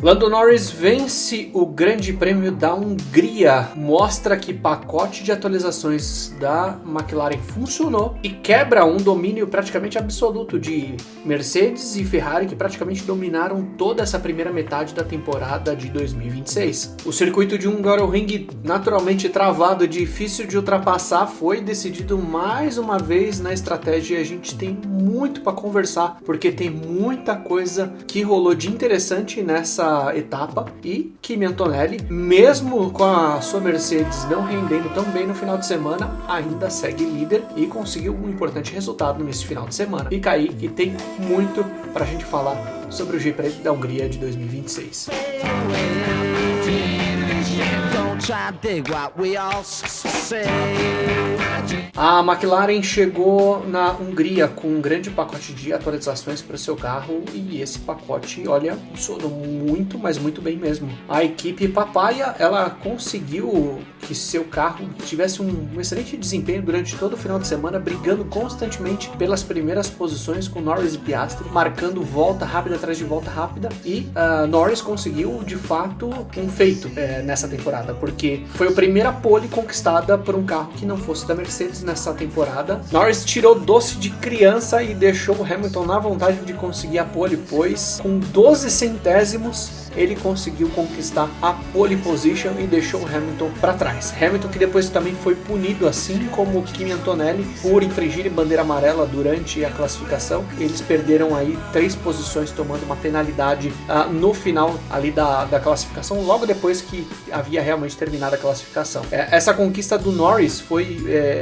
Lando Norris vence o Grande Prêmio da Hungria, mostra que pacote de atualizações da McLaren funcionou e quebra um domínio praticamente absoluto de Mercedes e Ferrari, que praticamente dominaram toda essa primeira metade da temporada de 2026. O circuito de Hungaroring, naturalmente travado e difícil de ultrapassar, foi decidido mais uma vez na estratégia e a gente tem muito para conversar, porque tem muita coisa que rolou de interessante nessa etapa e Kimi Antonelli, mesmo com a sua Mercedes não rendendo tão bem no final de semana, ainda segue líder e conseguiu um importante resultado nesse final de semana. Fica aí que tem muito pra gente falar sobre o GP da Hungria de 2026. A McLaren chegou na Hungria com um grande pacote de atualizações para o seu carro e esse pacote, olha, funcionou muito, mas muito bem mesmo. A equipe Papaya, ela conseguiu que seu carro tivesse um excelente desempenho durante todo o final de semana, brigando constantemente pelas primeiras posições com Norris e Piastri, marcando volta rápida atrás de volta rápida, e Norris conseguiu de fato um feito nessa temporada, porque foi a primeira pole conquistada por um carro que não fosse da Mercedes nessa temporada. Norris tirou doce de criança e deixou o Hamilton na vontade de conseguir a pole, pois com 12 centésimos ele conseguiu conquistar a pole position e deixou o Hamilton para trás. Hamilton, que depois também foi punido, assim como o Kimi Antonelli, por infringir bandeira amarela durante a classificação. Eles perderam aí 3 posições, tomando uma penalidade no final ali da classificação, logo depois que havia realmente terminado a classificação. Essa conquista do Norris foi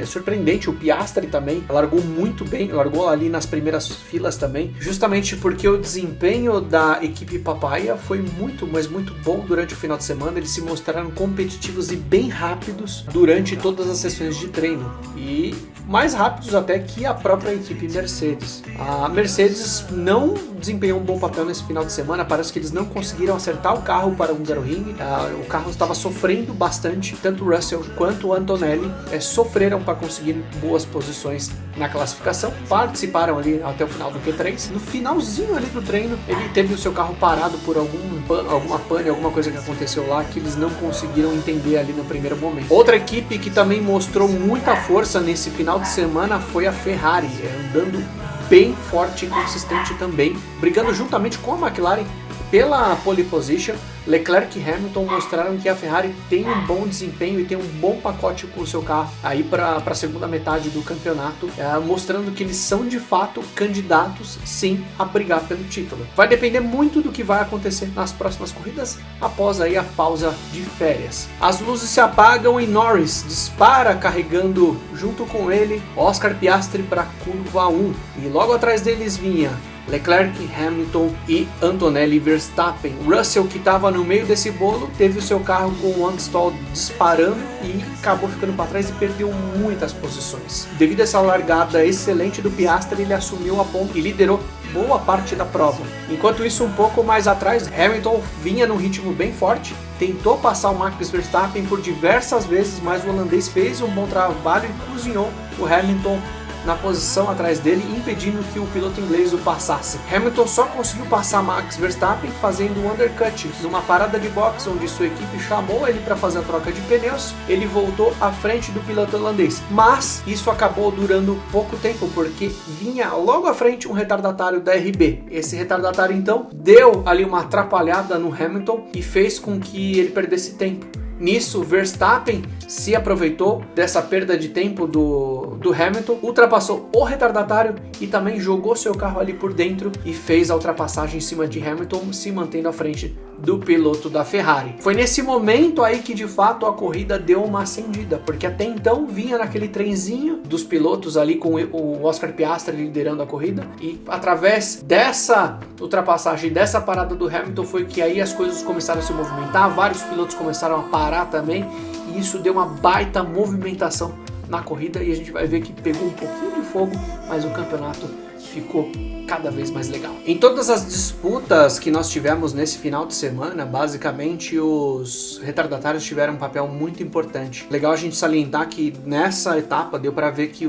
surpreendente. O Piastri também largou muito bem, largou ali nas primeiras filas também, justamente porque o desempenho da equipe Papaya foi muito, mas muito bom durante o final de semana. Eles se mostraram competitivos e bem rápidos durante todas as sessões de treino, e mais rápidos até que a própria equipe Mercedes. A Mercedes não desempenhou um bom papel nesse final de semana, parece que eles não conseguiram acertar o carro para o Hungaroring. O carro estava sofrendo bastante, tanto o Russell quanto o Antonelli sofreram para conseguir boas posições na classificação, participaram ali até o final do Q3. No finalzinho ali do treino, ele teve o seu carro parado por alguma pane, alguma coisa que aconteceu lá que eles não conseguiram entender ali no primeiro momento. Outra equipe que também mostrou muita força nesse final de semana foi a Ferrari, andando bem forte e consistente também, brigando juntamente com a McLaren pela pole position. Leclerc e Hamilton mostraram que a Ferrari tem um bom desempenho e tem um bom pacote com o seu carro aí para a segunda metade do campeonato, mostrando que eles são de fato candidatos sim a brigar pelo título. Vai depender muito do que vai acontecer nas próximas corridas após aí a pausa de férias. As luzes se apagam e Norris dispara, carregando junto com ele Oscar Piastri para a curva 1, e logo atrás deles vinha Leclerc, Hamilton e Antonelli Verstappen. Russell, que estava no meio desse bolo, teve o seu carro com o one-stall disparando e acabou ficando para trás e perdeu muitas posições. Devido a essa largada excelente do Piastri, ele assumiu a ponta e liderou boa parte da prova. Enquanto isso, um pouco mais atrás, Hamilton vinha num ritmo bem forte, tentou passar o Max Verstappen por diversas vezes, mas o holandês fez um bom trabalho e cozinhou o Hamilton na posição atrás dele, impedindo que o piloto inglês o passasse. Hamilton só conseguiu passar Max Verstappen fazendo um undercut numa parada de boxe, onde sua equipe chamou ele para fazer a troca de pneus. Ele voltou à frente do piloto holandês, mas isso acabou durando pouco tempo, porque vinha logo à frente um retardatário da RB. Esse retardatário então deu ali uma atrapalhada no Hamilton e fez com que ele perdesse tempo. Nisso, Verstappen se aproveitou dessa perda de tempo do Hamilton, ultrapassou o retardatário e também jogou seu carro ali por dentro e fez a ultrapassagem em cima de Hamilton, se mantendo à frente do piloto da Ferrari. Foi nesse momento aí que de fato a corrida deu uma acendida, porque até então vinha naquele trenzinho dos pilotos ali com o Oscar Piastri liderando a corrida, e através dessa ultrapassagem, dessa parada do Hamilton, foi que aí as coisas começaram a se movimentar, vários pilotos começaram a parar também, e isso deu uma baita movimentação na corrida, e a gente vai ver que pegou um pouquinho de fogo, mas o campeonato ficou cada vez mais legal. Em todas as disputas que nós tivemos nesse final de semana, basicamente os retardatários tiveram um papel muito importante. Legal a gente salientar que nessa etapa deu para ver que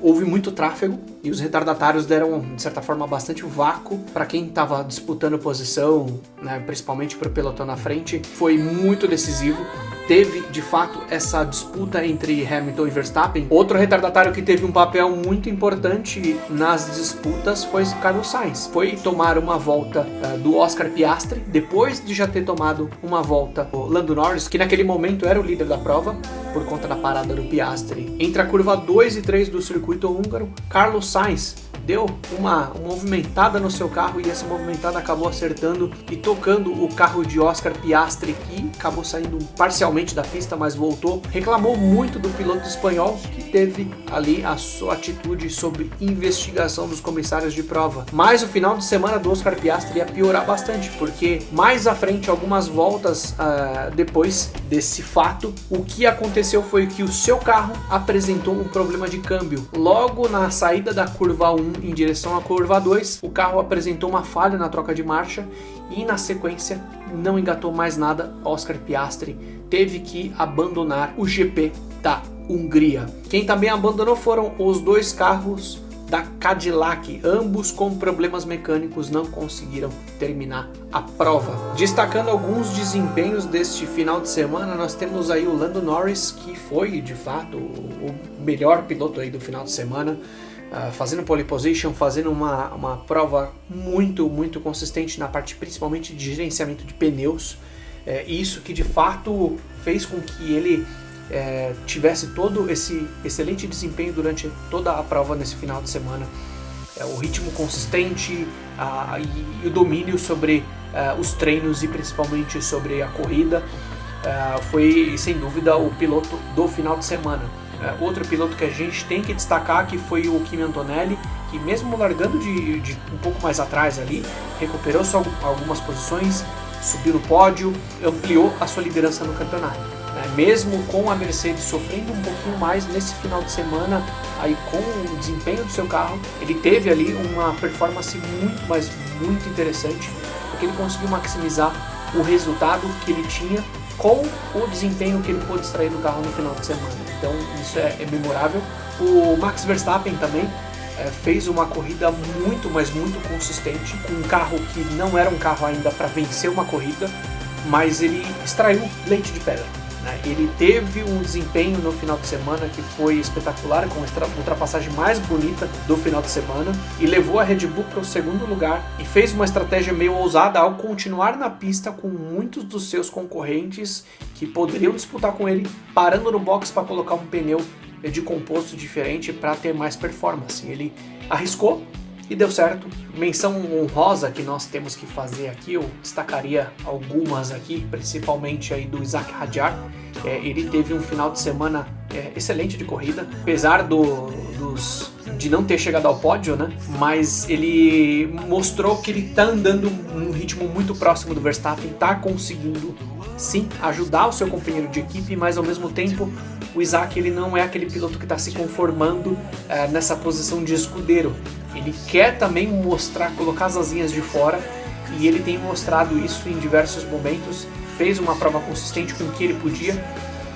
houve muito tráfego e os retardatários deram, de certa forma, bastante vácuo para quem estava disputando posição, né, principalmente para o pelotão na frente. Foi muito decisivo. Teve, de fato, essa disputa entre Hamilton e Verstappen. Outro retardatário que teve um papel muito importante nas disputas foi Carlos Sainz. Foi tomar uma volta do Oscar Piastri, depois de já ter tomado uma volta do Lando Norris, que naquele momento era o líder da prova, por conta da parada do Piastri. Entre a curva 2 e 3 do circuito húngaro, Carlos Sainz deu uma movimentada no seu carro e essa movimentada acabou acertando e tocando o carro de Oscar Piastri, que acabou saindo parcialmente da pista, mas voltou. Reclamou muito do piloto espanhol, que teve ali a sua atitude sobre investigação dos comissários de prova. Mas o final de semana do Oscar Piastri ia piorar bastante, porque mais à frente, algumas voltas depois desse fato, o que aconteceu foi que o seu carro apresentou um problema de câmbio. Logo na saída da curva 1 em direção à curva 2, o carro apresentou uma falha na troca de marcha e na sequência não engatou mais nada. Oscar Piastri teve que abandonar o GP da Hungria. Quem também abandonou foram os dois carros da Cadillac, ambos com problemas mecânicos, não conseguiram terminar a prova. Destacando alguns desempenhos deste final de semana, nós temos aí o Lando Norris, que foi de fato o melhor piloto aí do final de semana, fazendo pole position, fazendo uma prova muito consistente na parte principalmente de gerenciamento de pneus. Isso que de fato fez com que ele tivesse todo esse excelente desempenho durante toda a prova nesse final de semana. O ritmo consistente e o domínio sobre os treinos e principalmente sobre a corrida foi sem dúvida o piloto do final de semana. Outro piloto que a gente tem que destacar que foi o Kimi Antonelli, que mesmo largando de um pouco mais atrás ali, recuperou só algumas posições, subiu no pódio, ampliou a sua liderança no campeonato. Mesmo com a Mercedes sofrendo um pouquinho mais nesse final de semana, aí com o desempenho do seu carro, ele teve ali uma performance muito interessante, porque ele conseguiu maximizar o resultado que ele tinha com o desempenho que ele pôde extrair do carro no final de semana. Então isso é memorável. O Max Verstappen também fez uma corrida muito consistente, com um carro que não era um carro ainda para vencer uma corrida, mas ele extraiu leite de pedra. Ele teve um desempenho no final de semana que foi espetacular, com a ultrapassagem mais bonita do final de semana, e levou a Red Bull para o segundo lugar e fez uma estratégia meio ousada ao continuar na pista com muitos dos seus concorrentes que poderiam disputar com ele, parando no box para colocar um pneu de composto diferente para ter mais performance. Ele arriscou e deu certo. Menção honrosa que nós temos que fazer aqui, eu destacaria algumas aqui, principalmente aí do Isack Hadjar. Ele teve um final de semana excelente de corrida, apesar de não ter chegado ao pódio, né? Mas ele mostrou que ele está andando num ritmo muito próximo do Verstappen, está conseguindo sim ajudar o seu companheiro de equipe, mas ao mesmo tempo o Isack ele não é aquele piloto que está se conformando nessa posição de escudeiro. Ele quer também mostrar, colocar as asinhas de fora, e ele tem mostrado isso em diversos momentos. Fez uma prova consistente com o que ele podia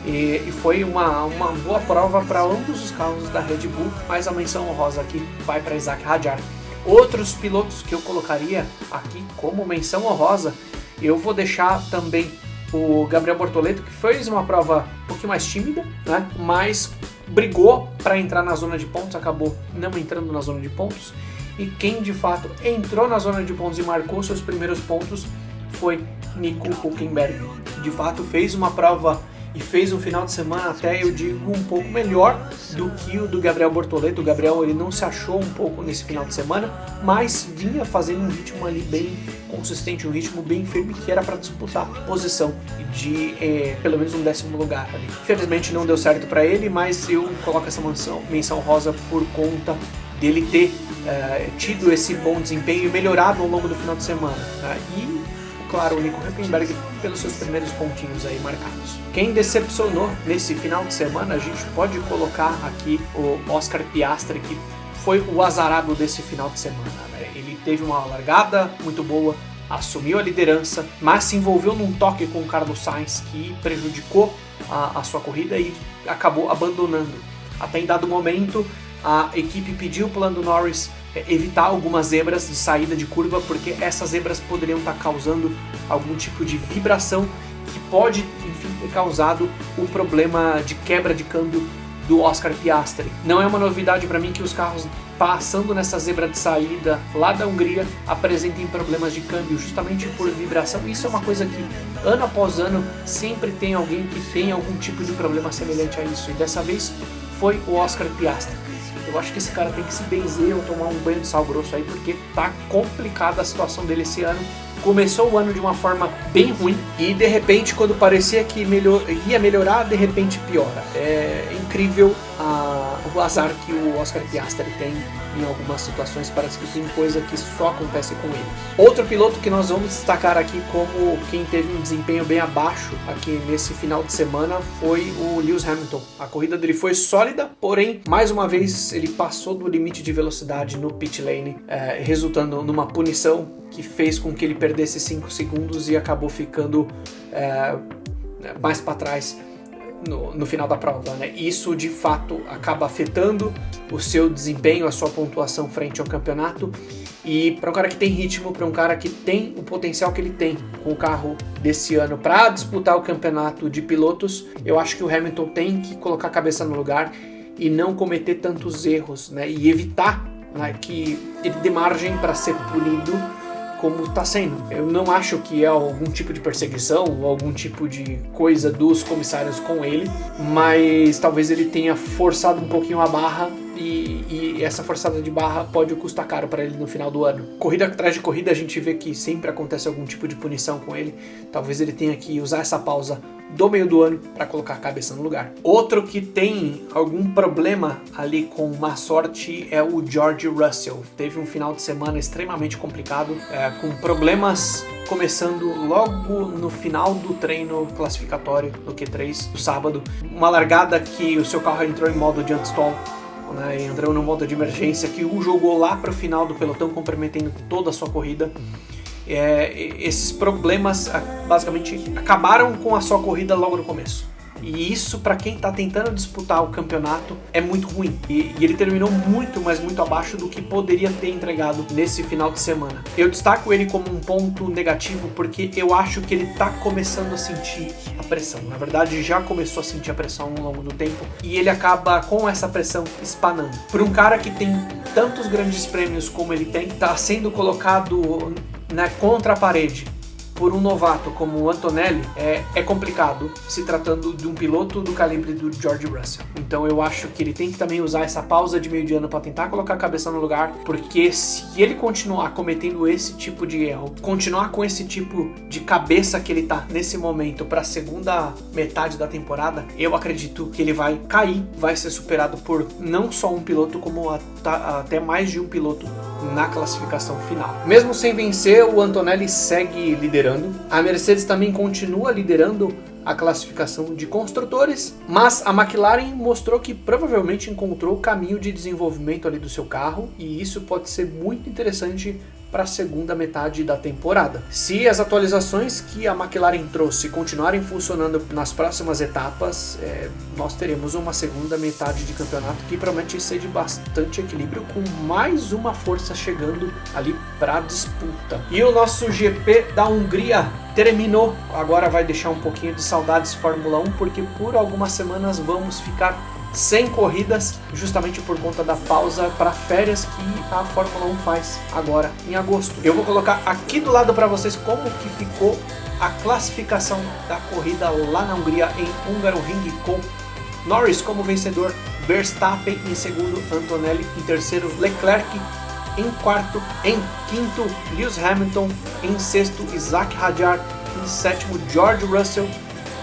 e foi uma boa prova para ambos os carros da Red Bull, mas a menção honrosa aqui vai para Isack Hadjar. Outros pilotos que eu colocaria aqui como menção honrosa, eu vou deixar também o Gabriel Bortoleto, que fez uma prova um pouquinho mais tímida, né? Mas brigou para entrar na zona de pontos, acabou não entrando na zona de pontos, e quem de fato entrou na zona de pontos e marcou seus primeiros pontos foi Nico Hülkenberg. De fato fez uma prova e fez um final de semana até, eu digo, um pouco melhor do que o do Gabriel Bortoleto. O Gabriel ele não se achou um pouco nesse final de semana, mas vinha fazendo um ritmo ali bem consistente, um ritmo bem firme, que era para disputar posição de pelo menos um 10º lugar ali. Infelizmente não deu certo para ele, mas eu coloco essa menção rosa por conta dele ter tido esse bom desempenho e melhorado ao longo do final de semana, né? E claro, o Nico Hülkenberg pelos seus primeiros pontinhos aí marcados. Quem decepcionou nesse final de semana, a gente pode colocar aqui o Oscar Piastri, que foi o azarado desse final de semana, né? Ele teve uma largada muito boa, assumiu a liderança, mas se envolveu num toque com o Carlos Sainz que prejudicou a sua corrida e acabou abandonando. Até em dado momento, a equipe pediu para o Lando Norris evitar algumas zebras de saída de curva, porque essas zebras poderiam estar causando algum tipo de vibração que pode, enfim, ter causado o problema de quebra de câmbio do Oscar Piastri. Não é uma novidade para mim que os carros passando nessa zebra de saída lá da Hungria apresentem problemas de câmbio justamente por vibração. Isso é uma coisa que ano após ano sempre tem alguém que tem algum tipo de problema semelhante a isso, e dessa vez foi o Oscar Piastri. Eu acho que esse cara tem que se benzer ou tomar um banho de sal grosso aí, porque tá complicada a situação dele esse ano. Começou o ano de uma forma bem ruim e de repente, quando parecia que ia melhorar, de repente piora. É incrível o azar que o Oscar Piastri tem em algumas situações. Parece que tem coisa que só acontece com ele. Outro piloto que nós vamos destacar aqui como quem teve um desempenho bem abaixo aqui nesse final de semana foi o Lewis Hamilton. A corrida dele foi sólida, porém, mais uma vez, ele passou do limite de velocidade no pit lane, resultando numa punição que fez com que ele perdesse 5 segundos e acabou ficando mais para trás no final da prova, né? Isso de fato acaba afetando o seu desempenho, a sua pontuação frente ao campeonato. E para um cara que tem ritmo, para um cara que tem o potencial que ele tem com o carro desse ano para disputar o campeonato de pilotos, eu acho que o Hamilton tem que colocar a cabeça no lugar e não cometer tantos erros, né? E evitar, né, que ele dê margem para ser punido como está sendo. Eu não acho que é algum tipo de perseguição ou algum tipo de coisa dos comissários com ele, mas talvez ele tenha forçado um pouquinho a barra e essa forçada de barra pode custar caro para ele no final do ano. Corrida atrás de corrida a gente vê que sempre acontece algum tipo de punição com ele. Talvez ele tenha que usar essa pausa do meio do ano para colocar a cabeça no lugar. Outro que tem algum problema ali com má sorte é o George Russell. Teve um final de semana extremamente complicado, com problemas começando logo no final do treino classificatório no Q3 do sábado. Uma largada que o seu carro entrou em modo de anti-stall, né, entrou no modo de emergência, que o jogou lá para o final do pelotão, comprometendo toda a sua corrida. Esses problemas basicamente acabaram com a sua corrida logo no começo. E isso, para quem está tentando disputar o campeonato, é muito ruim. E ele terminou muito, mas muito abaixo do que poderia ter entregado nesse final de semana. Eu destaco ele como um ponto negativo porque eu acho que ele está começando a sentir a pressão. Na verdade, já começou a sentir a pressão ao longo do tempo e ele acaba com essa pressão espanando. Por um cara que tem tantos grandes prêmios como ele tem, está sendo colocado contra a parede por um novato como o Antonelli, é complicado se tratando de um piloto do calibre do George Russell. Então eu acho que ele tem que também usar essa pausa de meio de ano para tentar colocar a cabeça no lugar, porque se ele continuar cometendo esse tipo de erro, continuar com esse tipo de cabeça que ele tá nesse momento para a segunda metade da temporada, eu acredito que ele vai cair, vai ser superado por não só um piloto, como até mais de um piloto na classificação final. Mesmo sem vencer, o Antonelli segue liderando. A Mercedes também continua liderando a classificação de construtores, mas a McLaren mostrou que provavelmente encontrou o caminho de desenvolvimento ali do seu carro, e isso pode ser muito interessante para a segunda metade da temporada. Se as atualizações que a McLaren trouxe continuarem funcionando nas próximas etapas, nós teremos uma segunda metade de campeonato que promete ser de bastante equilíbrio, com mais uma força chegando ali para a disputa. E o nosso GP da Hungria terminou. Agora vai deixar um pouquinho de saudades Fórmula 1, porque por algumas semanas vamos ficar sem corridas, justamente por conta da pausa para férias que a Fórmula 1 faz agora em agosto. Eu vou colocar aqui do lado para vocês como que ficou a classificação da corrida lá na Hungria, em Hungaroring, com Norris como vencedor, Verstappen em segundo, Antonelli em terceiro, Leclerc em quarto, em quinto Lewis Hamilton, em sexto Isaac Hadjar, em sétimo George Russell,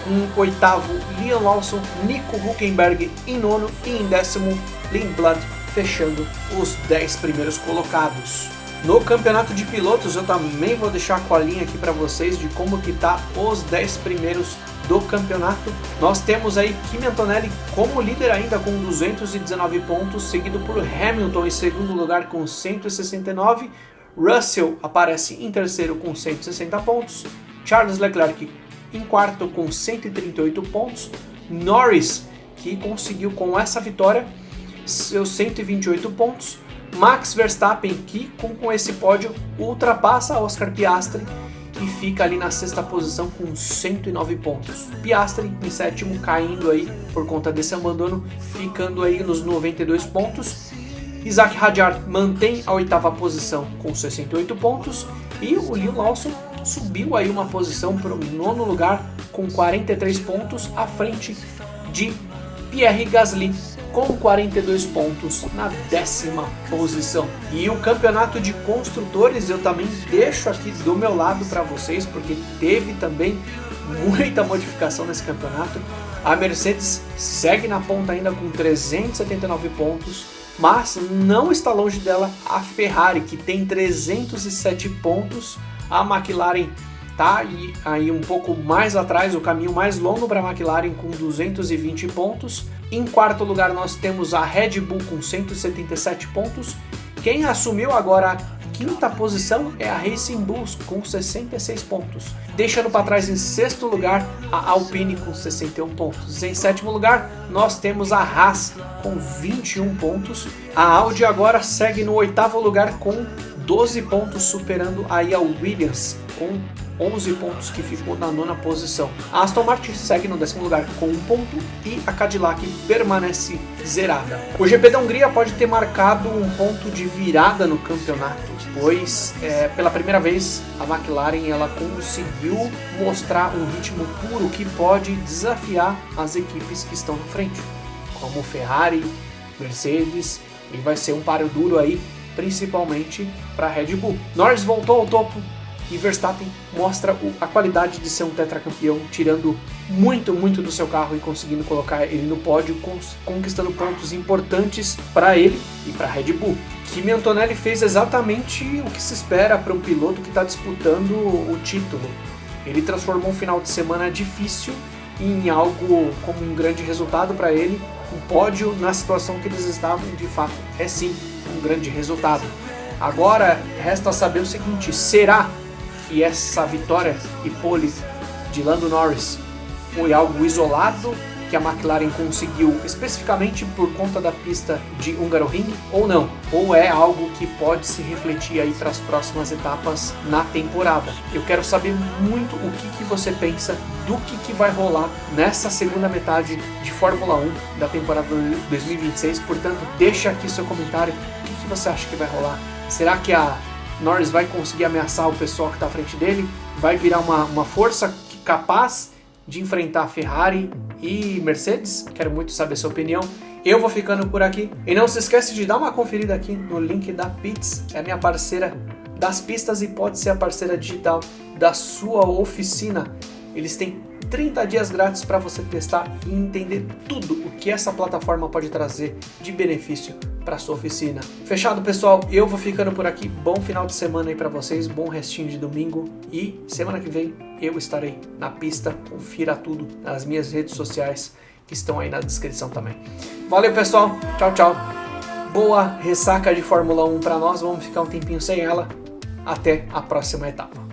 em oitavo Liam Lawson, Nico Hülkenberg em nono e em décimo Lindblad, fechando os 10 primeiros colocados. No campeonato de pilotos eu também vou deixar a colinha aqui para vocês de como que tá os 10 primeiros do campeonato. Nós temos aí Kimi Antonelli como líder ainda com 219 pontos, seguido por Hamilton em segundo lugar com 169, Russell aparece em terceiro com 160 pontos, Charles Leclerc em quarto com 138 pontos, Norris, que conseguiu com essa vitória seus 128 pontos. Max Verstappen, que com esse pódio ultrapassa Oscar Piastri e fica ali na sexta posição com 109 pontos. Piastri em sétimo, caindo aí por conta desse abandono, ficando aí nos 92 pontos. Isaac Hadjar mantém a oitava posição com 68 pontos e o Liam Lawson subiu aí uma posição para o nono lugar com 43 pontos, à frente de Pierre Gasly com 42 pontos na décima posição. E o campeonato de construtores eu também deixo aqui do meu lado para vocês, porque teve também muita modificação nesse campeonato. A Mercedes segue na ponta ainda com 379 pontos, mas não está longe dela a Ferrari, que tem 307 pontos. A McLaren tá aí um pouco mais atrás, o caminho mais longo para a McLaren com 220 pontos. Em quarto lugar nós temos a Red Bull com 177 pontos. Quem assumiu agora a quinta posição é a Racing Bulls com 66 pontos. Deixando para trás em sexto lugar a Alpine com 61 pontos. Em sétimo lugar nós temos a Haas com 21 pontos. A Audi agora segue no oitavo lugar com 12 pontos, superando aí a Williams com 11 pontos, que ficou na nona posição. A Aston Martin segue no décimo lugar com 1 ponto e a Cadillac permanece zerada. O GP da Hungria pode ter marcado um ponto de virada no campeonato, pois pela primeira vez a McLaren ela conseguiu mostrar um ritmo puro que pode desafiar as equipes que estão na frente, como Ferrari, Mercedes, e vai ser um páreo duro aí, principalmente para a Red Bull. Norris voltou ao topo e Verstappen mostra a qualidade de ser um tetracampeão, tirando muito do seu carro e conseguindo colocar ele no pódio, conquistando pontos importantes para ele e para a Red Bull. Kimi Antonelli fez exatamente o que se espera para um piloto que está disputando o título. Ele transformou um final de semana difícil em algo como um grande resultado para ele. Um pódio na situação que eles estavam, de fato, é sim um grande resultado. Agora resta saber o seguinte: será que essa vitória e pole de Lando Norris foi algo isolado que a McLaren conseguiu especificamente por conta da pista de Hungaroring ou não? Ou é algo que pode se refletir aí para as próximas etapas na temporada? Eu quero saber muito o que você pensa do que vai rolar nessa segunda metade de Fórmula 1 da temporada 2026. Portanto, deixa aqui seu comentário. O que você acha que vai rolar? Será que a Norris vai conseguir ameaçar o pessoal que está à frente dele? Vai virar uma força capaz de enfrentar a Ferrari e Mercedes? Quero muito saber a sua opinião. Eu vou ficando por aqui. E não se esquece de dar uma conferida aqui no link da Pitts. É a minha parceira das pistas e pode ser a parceira digital da sua oficina. Eles têm 30 dias grátis para você testar e entender tudo o que essa plataforma pode trazer de benefício para sua oficina. Fechado, pessoal? Eu vou ficando por aqui. Bom final de semana aí para vocês, bom restinho de domingo e semana que vem eu estarei na pista. Confira tudo nas minhas redes sociais que estão aí na descrição também. Valeu, pessoal. Tchau, tchau. Boa ressaca de Fórmula 1 para nós. Vamos ficar um tempinho sem ela. Até a próxima etapa.